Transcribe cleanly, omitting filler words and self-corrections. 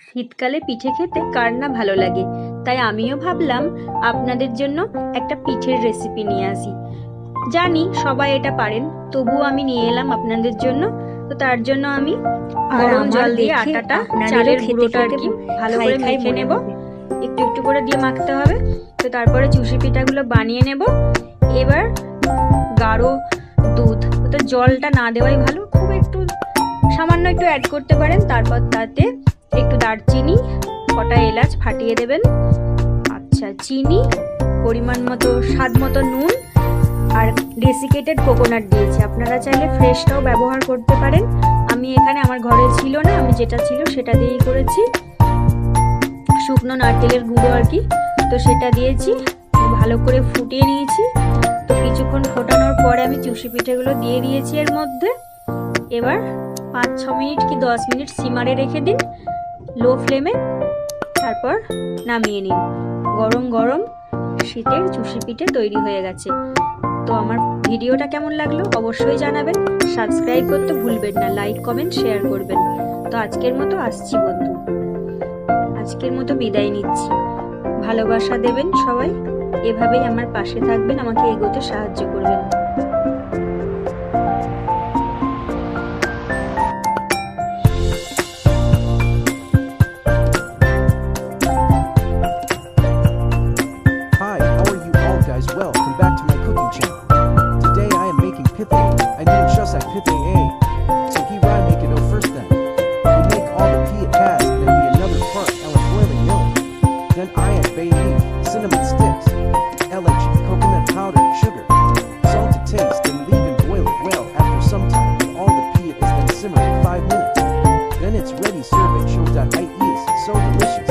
শীতকালে পিঠে খেতে কার না ভালো লাগে, তাই আমিও ভাবলাম আপনাদের জন্য একটা পিঠের রেসিপি নিয়ে আসি। জানি সবাই এটা পারেন, তবুও আমি নিয়ে এলাম আপনাদের জন্য। তো তার জন্য আমি গরম জল দিয়ে আটাটা, চালের গুঁড়োটা আর কি ভালো করে মেখে নেব। একটু একটু করে দিয়ে মাখতে হবে। তো তারপরে চুষি পিঠাগুলো বানিয়ে নেব। এবার গাঢ় দুধ, তো জলটা না দেওয়াই ভালো, খুব একটু সামান্য একটু অ্যাড করতে পারেন। তারপর তাতে একটু দারচিনি, কটা এলাচ ফাটিয়ে দেবেন। আচ্ছা, চিনি, পরিমাণ মতো স্বাদ মতো নুন আর ডেসিকেটেড কোকোনাট দিয়েছি। আপনারা চাইলে ফ্রেশটাও ব্যবহার করতে পারেন। আমি এখানে আমার ঘরে ছিল না, আমি যেটা ছিল সেটা দিয়েই করেছি। শুকনো নারকেলের গুঁড়ো আর কি, তো সেটা দিয়েছি, ভালো করে ফুটিয়ে নিয়েছি। তো কিছুক্ষণ ফোটানোর পরে আমি চুষি পিঠেগুলো দিয়ে দিয়েছি এর মধ্যে। এবার 5-6 মিনিট কি 10 মিনিট সিমারে রেখে দিন, লো ফ্লেমে। তারপর নামিয়ে নিন। গরম গরম শীতের চুষি পিঠে তৈরি হয়ে গেছে। তো আমার ভিডিওটা কেমন লাগলো অবশ্যই জানাবেন। সাবস্ক্রাইব করতে ভুলবেন না, লাইক কমেন্ট শেয়ার করবেন। তো আজকের মতো আসছি বন্ধু, আজকের মতো বিদায় নিচ্ছি। ভালোবাসা দেবেন সবাই, এভাবেই আমার পাশে থাকবেন, আমাকে এগোতে সাহায্য করবেন। Hi, how are you all guys? Welcome back to my cooking channel. Today I am making pithe. I mean Chusak pithe. So here I make it first then. We make all the pea it has, then be another part and boiling milk. Then I add bay leaf, cinnamon sticks, LH, coconut powder, sugar, salt to taste, and leave and boil it well. After some time, all the pea is then simmer for 5 minutes. Then it's ready, serve it, show that I eat, so delicious.